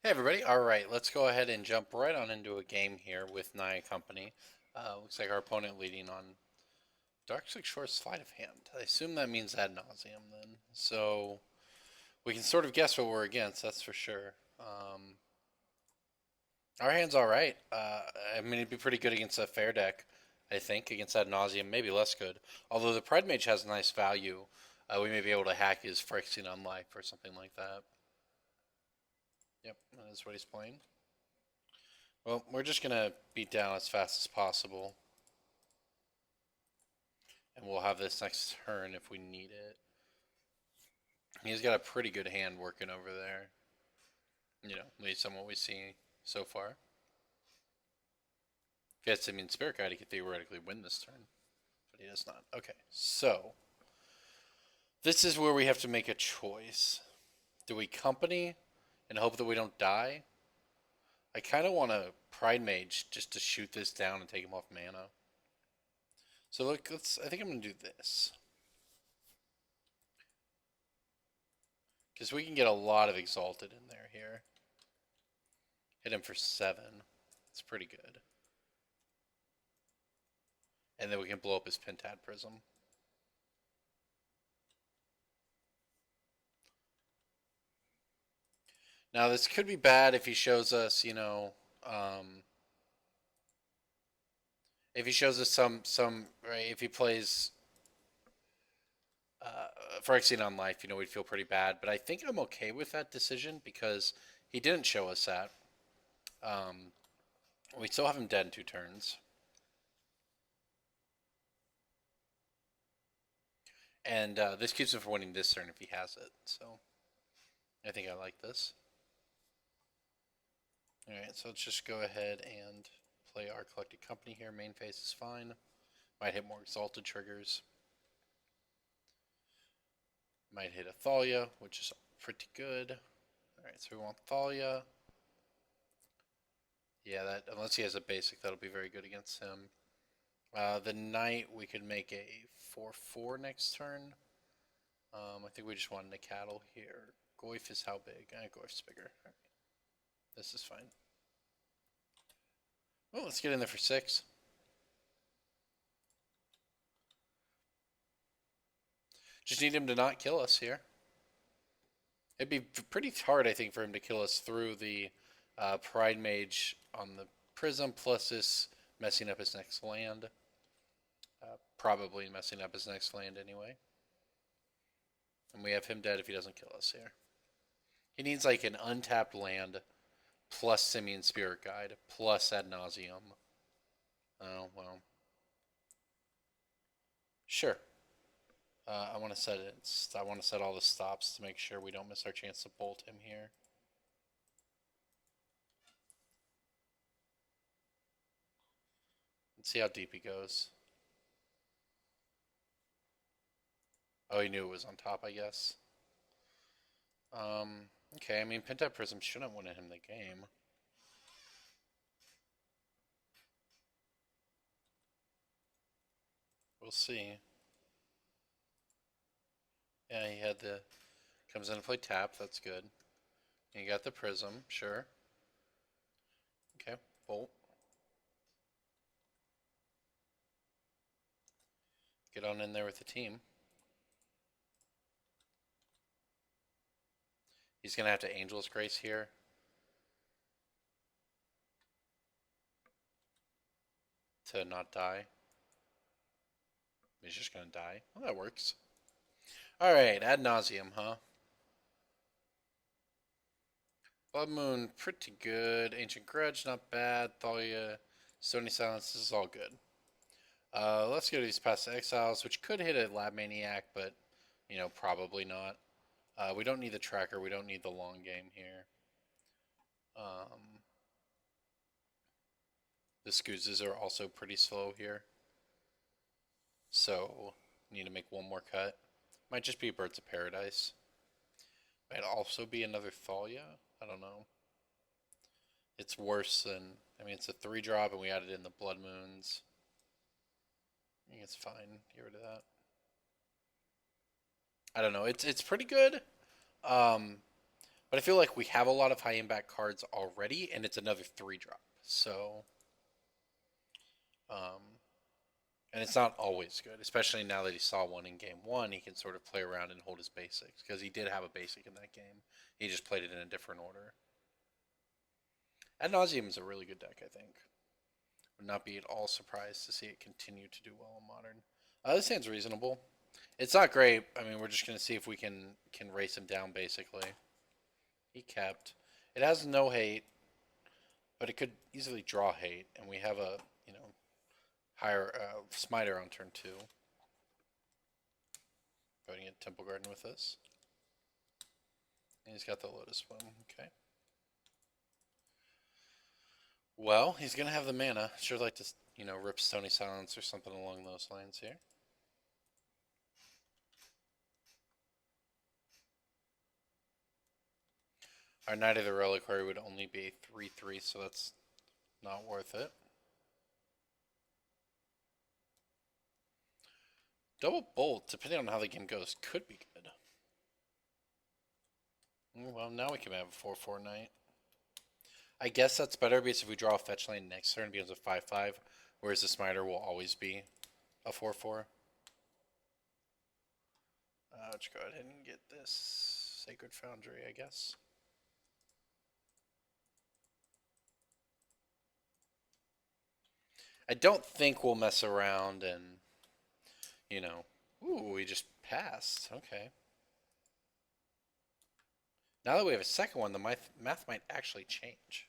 Hey everybody, alright, let's go ahead and jump right on into a game here with Naya Company. Looks like our opponent leading on Dark Six Short Sleight of Hand. I assume that means ad nauseam then. So we can sort of guess what we're against, that's for sure. Our hand's alright. I mean, it'd be pretty good against a fair deck, I think, against ad nauseam, maybe less good. Although the Pride Mage has a nice value, we may be able to hack his Phyrexian on life or something like that. Yep, that is what he's playing. Well, we're just going to beat down as fast as possible. And we'll have this next turn if we need it. He's got a pretty good hand working over there. You know, at least on what we see so far. If he has Simian Spirit Guide, he could theoretically win this turn. But he does not. Okay, so this is where we have to make a choice. Do we company and hope that we don't die? I kind of want a Pride Mage just to shoot this down and take him off mana. So look, I think I'm going to do this. Because we can get a lot of Exalted in there here. Hit him for 7. It's pretty good. And then we can blow up his Pentad Prism. Now this could be bad if he shows us, you know, if he shows us some right, if he plays Phyrexian on life, you know, we'd feel pretty bad. But I think I'm okay with that decision because he didn't show us that. We still have him dead in 2 turns. And this keeps him from winning this turn if he has it. So I think I like this. Alright, so let's just go ahead and play our Collected Company here. Main phase is fine. Might hit more Exalted triggers. Might hit a Thalia, which is pretty good. Alright, so we want Thalia. Yeah, that unless he has a basic, that'll be very good against him. The Knight, we could make a 4/4 next turn. I think we just wanted a cattle here. Goyf is how big? Goyf's bigger. All right. This is fine. Well, let's get in there for 6. Just need him to not kill us here. It'd be pretty hard, I think, for him to kill us through the Pride Mage on the Prism, plus this messing up his next land. Probably messing up his next land anyway. And we have him dead if he doesn't kill us here. He needs like an untapped land, plus Simian Spirit Guide, plus Ad Nauseam. Oh, well. Sure. I want to set it. I want to set all the stops to make sure we don't miss our chance to bolt him here. Let's see how deep he goes. Oh, he knew it was on top, I guess. Okay, I mean, Pentad Prism shouldn't win him the game. We'll see. Yeah, he had the... Comes in to play tap, that's good. And you got the Prism, sure. Okay, bolt. Get on in there with the team. He's going to have to Angel's Grace here. To not die. He's just going to die. Well, that works. Alright, Ad Nauseam, huh? Blood Moon, pretty good. Ancient Grudge, not bad. Thalia, Stony Silence, this is all good. Let's go to these Past Exiles, which could hit a Lab Maniac, but, you know, probably not. We don't need the tracker. We don't need the long game here. The Scoozes are also pretty slow here. So, need to make one more cut. Might just be Birds of Paradise. Might also be another Thalia. I don't know. It's worse than... I mean, it's a 3-drop, and we added in the Blood Moons. I think it's fine. Get rid of that. I don't know. It's pretty good. But But I feel like we have a lot of high impact cards already, and it's another 3-drop. So, um, and it's not always good, especially now that he saw one in game one. He can sort of play around and hold his basics because he did have a basic in that game. He just played it in a different order. And Nauseam is a really good deck, I think. Would not be at all surprised to see it continue to do well in Modern. This hand's reasonable. It's not great. I mean, we're just going to see if we can race him down, basically. He kept. It has no hate, but it could easily draw hate, and we have a, higher Smiter on turn 2. Going to Temple Garden with this. And he's got the Lotus Bloom. Okay. Well, he's going to have the mana. Sure like to, rip Stony Silence or something along those lines here. Our Knight of the Reliquary would only be 3/3, so that's not worth it. Double Bolt, depending on how the game goes, could be good. Well, now we can have a 4/4 Knight. I guess that's better because if we draw a fetch land next turn, it becomes a 5/5, whereas the Smiter will always be a 4/4. Let's go ahead and get this Sacred Foundry, I guess. I don't think we'll mess around and, ooh, we just passed. Okay. Now that we have a second one, the math might actually change.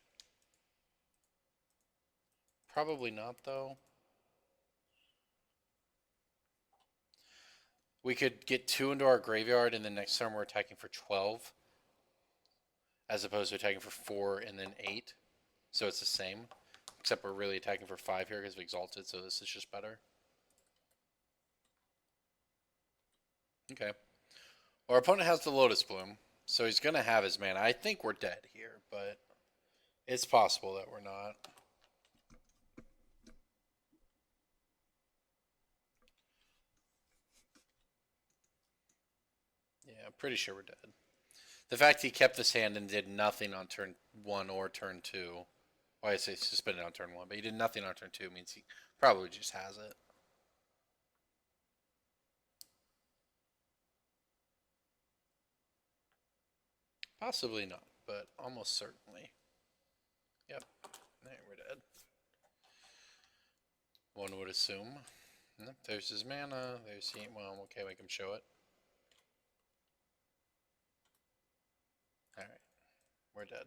Probably not, though. We could get 2 into our graveyard, and then next turn we're attacking for 12, as opposed to attacking for 4 and then 8. So it's the same, except we're really attacking for 5 here because we exalted, so this is just better. Okay. Our opponent has the Lotus Bloom, so he's going to have his mana. I think we're dead here, but it's possible that we're not. Yeah, I'm pretty sure we're dead. The fact he kept this hand and did nothing on turn 1 or turn 2. Well, I say suspended on turn 1, but he did nothing on turn 2 means he probably just has it. Possibly not, but almost certainly. Yep. There, we're dead. One would assume. There's his mana. There's he. Well, okay, we can show it. Alright. We're dead.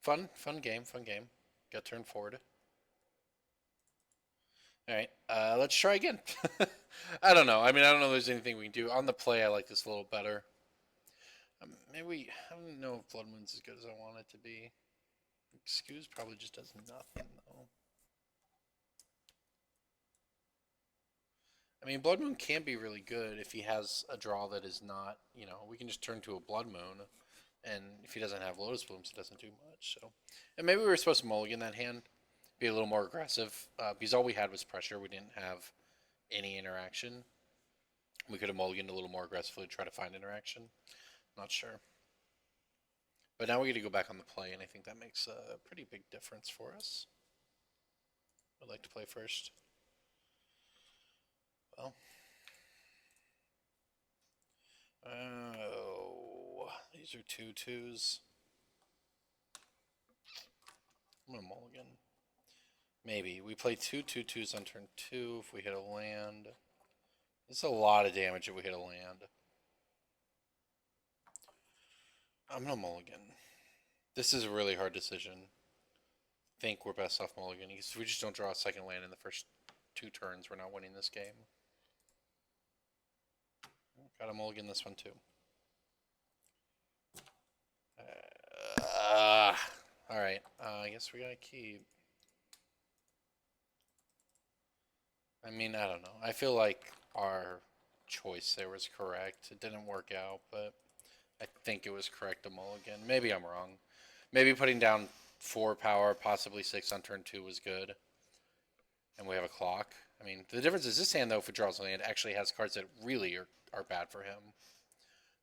Fun game. Got turned forward. Alright, let's try again. I don't know. I mean, I don't know if there's anything we can do. On the play, I like this a little better. Maybe, I don't know if Blood Moon's as good as I want it to be. Excuse probably just does nothing, though. I mean, Blood Moon can be really good if he has a draw that is not, we can just turn to a Blood Moon, and if he doesn't have Lotus Blooms, it doesn't do much. So, and maybe we were supposed to mulligan that hand, be a little more aggressive, because all we had was pressure. We didn't have any interaction. We could have mulliganed a little more aggressively to try to find interaction. Not sure. But now we get to go back on the play, and I think that makes a pretty big difference for us. I'd like to play first. Well. Oh, these are 2/2s. I'm going to mulligan. Maybe. We play 2/2/2s on turn 2 if we hit a land. It's a lot of damage if we hit a land. I'm going to mulligan. This is a really hard decision. I think we're best off mulligan. Because if we just don't draw a second land in the first 2 turns, we're not winning this game. Gotta mulligan this one too. Alright, I guess we gotta keep. I mean, I don't know. I feel like our choice there was correct. It didn't work out, but I think it was correct to mulligan. Maybe I'm wrong. Maybe putting down 4 power, possibly 6 on turn 2 was good. And we have a clock. I mean, the difference is this hand, though, if it draws land, actually has cards that really are bad for him.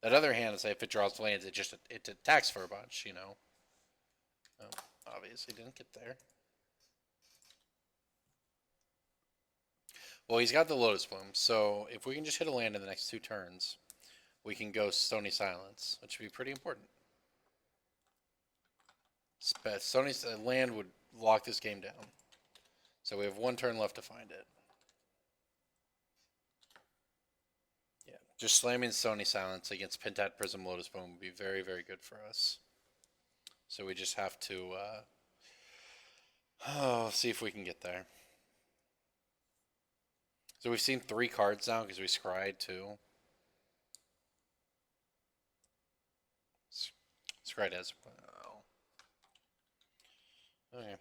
That other hand is if it draws lands, it attacks for a bunch, you know. Oh, obviously didn't get there. Well, he's got the Lotus Bloom, so if we can just hit a land in the next 2 turns, we can go Stony Silence, which would be pretty important. Stony land would lock this game down. So we have 1 turn left to find it. Yeah, just slamming Stony Silence against Pentat Prism Lotus Bloom would be very, very good for us. So we just have to see if we can get there. So we've seen 3 cards now because we scryed 2. Scryed as well. Okay.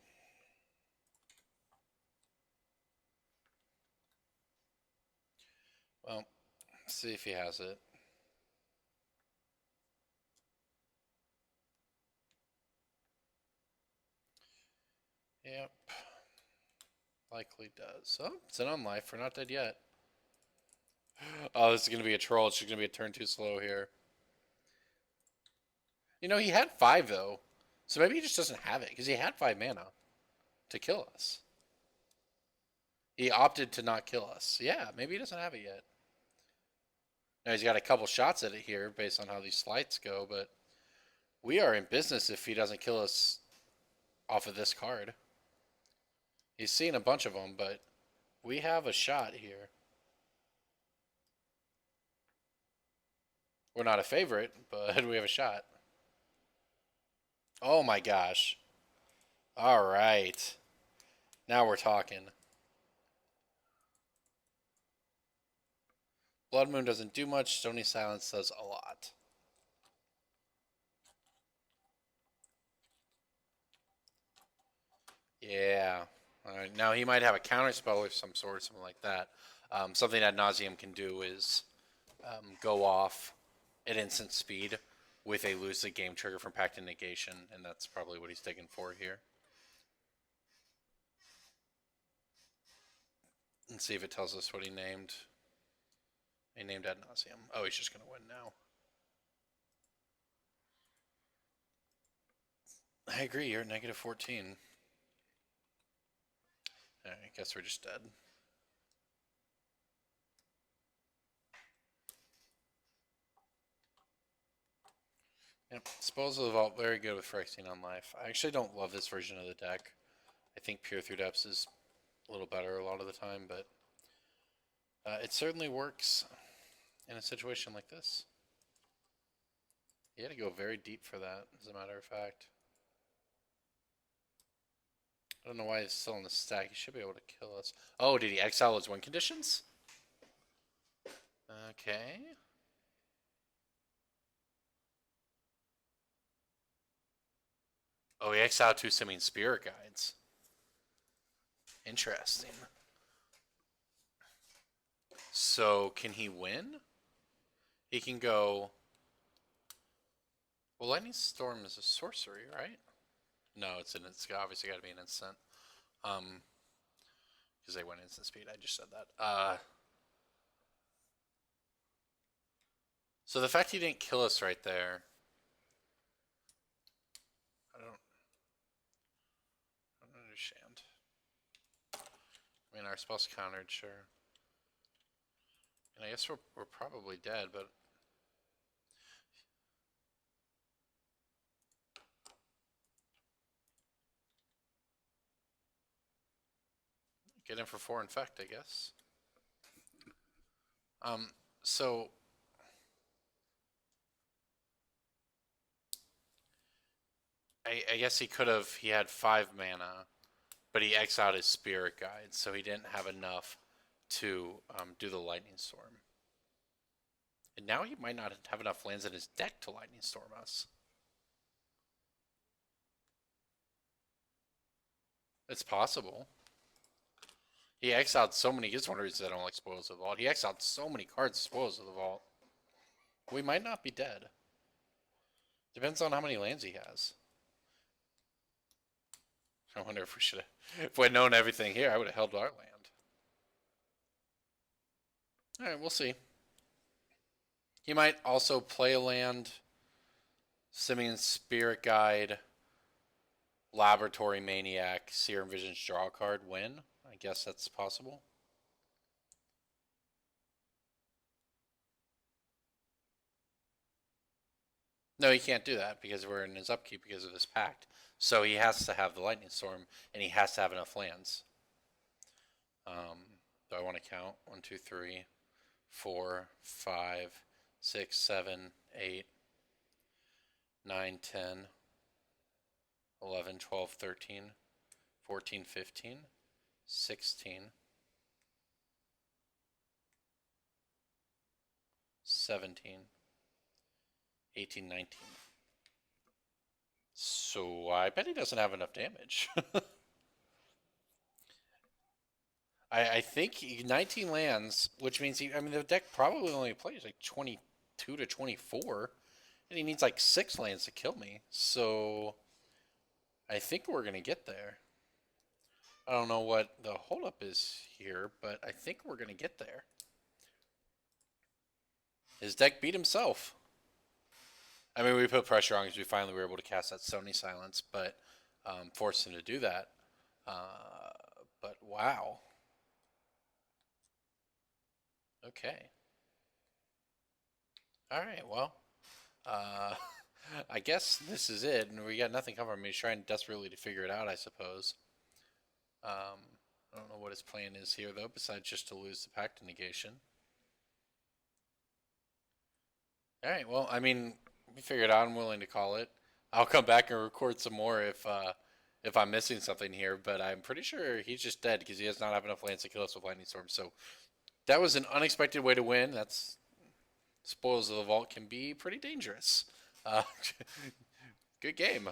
Well, let's see if he has it. Yep. Likely does. Oh, it's an unlife. We're not dead yet. Oh, this is going to be a troll. It's just going to be a turn too slow here. You know, he had 5, though. So maybe he just doesn't have it, because he had 5 mana to kill us. He opted to not kill us. Yeah, maybe he doesn't have it yet. Now, he's got a couple shots at it here, based on how these slights go, but we are in business if he doesn't kill us off of this card. He's seen a bunch of them, but we have a shot here. We're not a favorite, but we have a shot. Oh my gosh. All right. Now we're talking. Blood Moon doesn't do much. Stony Silence does a lot. Yeah. All right. Now he might have a counter spell of some sort, something like that. Something that Nauseam can do is go off at instant speed with a lose the game trigger from Pact and Negation, and that's probably what he's taking for here. Let's see if it tells us what he named. He named ad nauseam. Oh, he's just going to win now. I agree, you're at negative 14. I guess we're just dead. Yep, Disposal of the Vault, very good with Phyrexian on life. I actually don't love this version of the deck. I think Peer Through Depths is a little better a lot of the time, but it certainly works in a situation like this. He had to go very deep for that, as a matter of fact. I don't know why he's still in the stack. He should be able to kill us. Oh, did he exile his win conditions? Okay. Oh, he exiled 2 Simian Spirit Guides. Interesting. So, can he win? He can go... Well, Lightning Storm is a sorcery, right? No, it's obviously got to be an instant. Because they went instant speed. I just said that. So the fact he didn't kill us right there... I don't understand. I mean, our spell's countered, sure. And I guess we're probably dead, but... Get in for 4 infect, I guess. So... I guess he could have... He had 5 mana, but he exiled his Spirit Guide, so he didn't have enough to do the Lightning Storm. And now he might not have enough lands in his deck to Lightning Storm us. It's possible. He exiled so many. It's one of the reasons I don't like Spoils of the Vault. He exiled so many cards, Spoils of the Vault. We might not be dead. Depends on how many lands he has. I wonder if we should have... If we'd known everything here, I would have held our land. Alright, we'll see. He might also play a land, Simian Spirit Guide, Laboratory Maniac, Serum Visions, draw a card, win. I guess that's possible. No, he can't do that because we're in his upkeep because of this pact. So he has to have the Lightning Storm, and he has to have enough lands. Do I want to count? 1, 2, 3, 4, 5, 6, 7, 8, 9, 10, 11, 12, 13, 14, 15, 16, 17, 18, 19. So I bet he doesn't have enough damage. I think 19 lands, which means I mean, the deck probably only plays like 22 to 24, and he needs like 6 lands to kill me. So I think we're going to get there. I don't know what the holdup is here, but I think we're going to get there. His deck beat himself. I mean, we put pressure on because we finally were able to cast that Sony Silence, but forced him to do that. But wow. Okay. All right. Well, uh, I guess this is it, and we got nothing coming from him. He's trying desperately to figure it out, I suppose. I don't know what his plan is here, though, besides just to lose the Pact Negation. All right. Well, I mean, we figured out. I'm willing to call it. I'll come back and record some more if I'm missing something here, but I'm pretty sure he's just dead because he does not have enough lands to kill us with Lightning Storm. So that was an unexpected way to win. That's Spoils of the Vault can be pretty dangerous. Uh, good game.